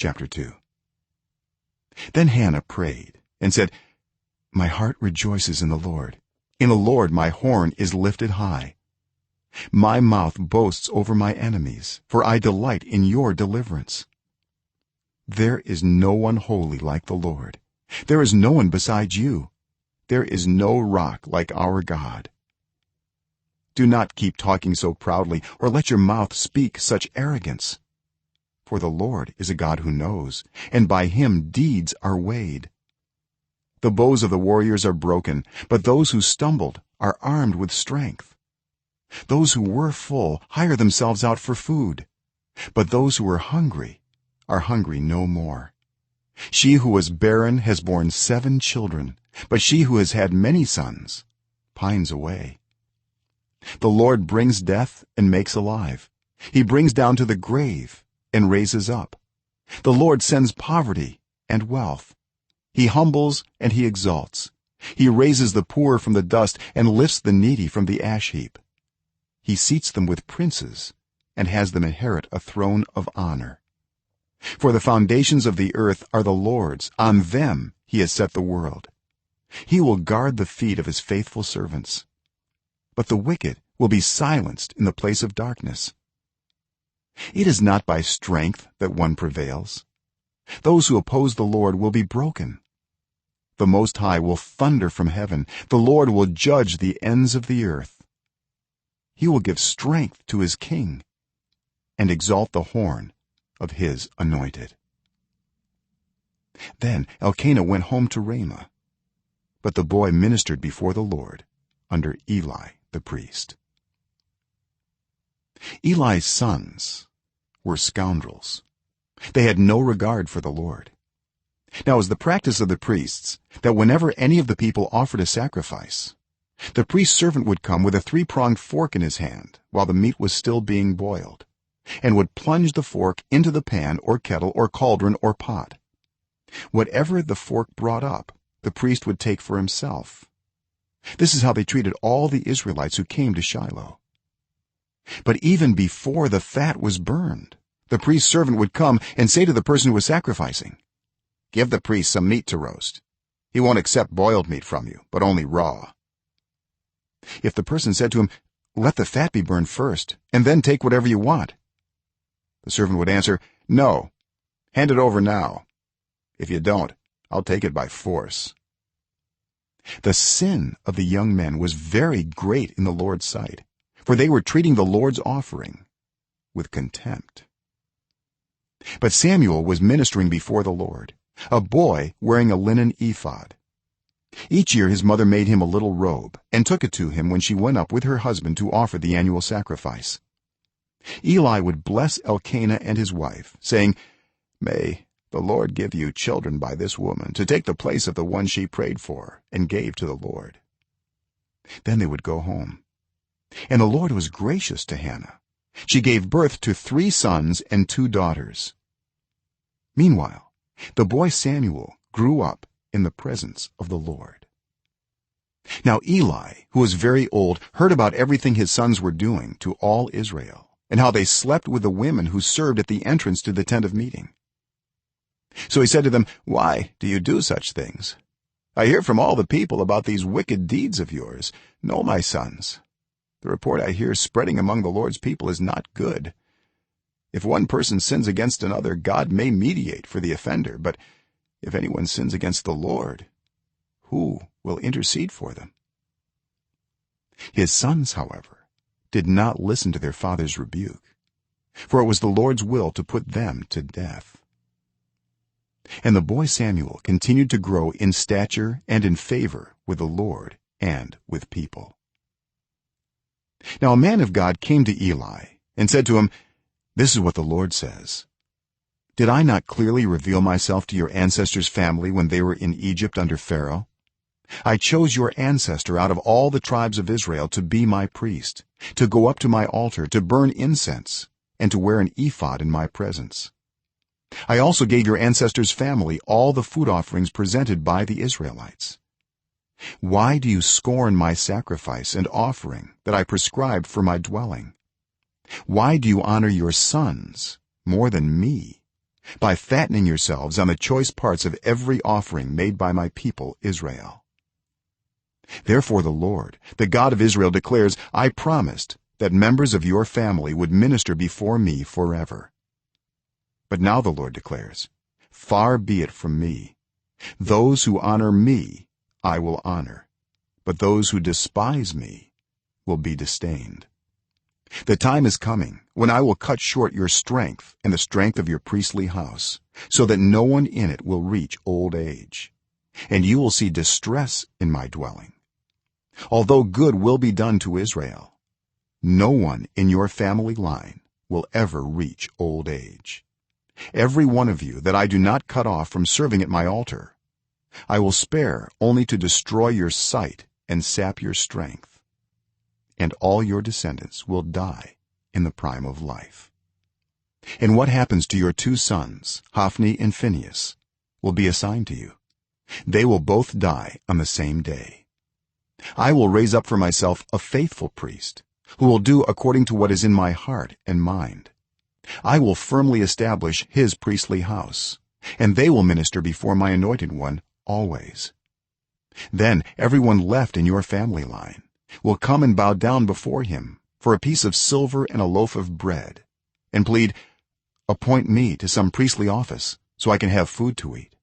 chapter 2. Then Hannah prayed and said, my heart rejoices in the Lord my horn is lifted high. My mouth boasts over my enemies, for I delight in your deliverance. There is no one holy like the Lord. There is no one besides you. There is no rock like our God. Do not keep talking so proudly, or let your mouth speak such arrogance. For the Lord is a God who knows, and by him deeds are weighed. The bows of the warriors are broken, but those who stumbled are armed with strength. Those who were full hire themselves out for food, but those who were hungry are hungry no more. She who was barren has borne 7 children, but she who has had many sons pines away. The Lord brings death and makes alive. He brings down to the grave and raises up. The Lord sends poverty and wealth. He humbles and he exalts. He raises the poor from the dust and lifts the needy from the ash heap. He seats them with princes and has them inherit a throne of honor. For the foundations of the earth are the Lord's, on them he has set the world. He will guard the feet of his faithful servants, but the wicked will be silenced in the place of darkness. It is not by strength that one prevails. Those who oppose the Lord will be broken. The Most High will thunder from heaven. The Lord will judge the ends of the earth. He will give strength to his king and exalt the horn of his anointed. Then Elkanah went home to Ramah, but the boy ministered before the Lord under Eli the priest. Eli's sons were scoundrels. They had no regard for the Lord. Now it was the practice of the priests that whenever any of the people offered a sacrifice, the priest's servant would come with a 3-pronged fork in his hand while the meat was still being boiled, and would plunge the fork into the pan or kettle or cauldron or pot. Whatever the fork brought up, the priest would take for himself. This is how they treated all the Israelites who came to Shiloh. But even before the fat was burned, the priest's servant would come and say to the person who was sacrificing, give the priest some meat to roast. He won't accept boiled meat from you, but only raw. If the person said to him, let the fat be burned first and then take whatever you want, the servant would answer, no, hand it over now. If you don't, I'll take it by force. The sin of the young men was very great in the Lord's sight, for they were treating the Lord's offering with contempt. But Samuel was ministering before the Lord, a boy wearing a linen ephod. Each year his mother made him a little robe and took it to him when she went up with her husband to offer the annual sacrifice. Eli would bless Elkanah and his wife, saying, may the Lord give you children by this woman to take the place of the one she prayed for and gave to the Lord. Then they would go home. And the Lord was gracious to Hannah. She gave birth to 3 sons and 2 daughters. Meanwhile, the boy Samuel grew up in the presence of the Lord. Now Eli, who was very old, heard about everything his sons were doing to all Israel, and how they slept with the women who served at the entrance to the tent of meeting. So he said to them, why do you do such things? I hear from all the people about these wicked deeds of yours. No, my sons, the report I hear spreading among the Lord's people is not good. If one person sins against another, God may mediate for the offender, but if anyone sins against the Lord, who will intercede for them? His sons, however, did not listen to their father's rebuke, for it was the Lord's will to put them to death. And the boy Samuel continued to grow in stature and in favor with the Lord and with people. Now a man of God came to Eli and said to him, this is what the Lord says, did I not clearly reveal myself to your ancestors' family when they were in Egypt under Pharaoh? I chose your ancestor out of all the tribes of Israel to be my priest, to go up to my altar, to burn incense, and to wear an ephod in my presence. I also gave your ancestors' family all the food offerings presented by the Israelites. Why do you scorn my sacrifice and offering that I prescribed for my dwelling? Why do you honor your sons more than me, by fattening yourselves on the choice parts of every offering made by my people Israel. Therefore the Lord, the God of Israel, declares, I promised that members of your family would minister before me forever. But now the Lord declares, far be it from me. Those who honor me I will honor, but those who despise me will be disdained. The time is coming when I will cut short your strength and the strength of your priestly house, so that no one in it will reach old age, and you will see distress in my dwelling. Although good will be done to Israel, no one in your family line will ever reach old age. Every one of you that I do not cut off from serving at my altar, I will spare only to destroy your sight and sap your strength, and all your descendants will die in the prime of life. And what happens to your two sons, Hophni and Phinehas, will be assigned to you. They will both die on the same day. I will raise up for myself a faithful priest who will do according to what is in my heart and mind. I will firmly establish his priestly house, and they will minister before my anointed one always. Then everyone left in your family line will come and bow down before him for a piece of silver and a loaf of bread, and plead, appoint me to some priestly office so I can have food to eat.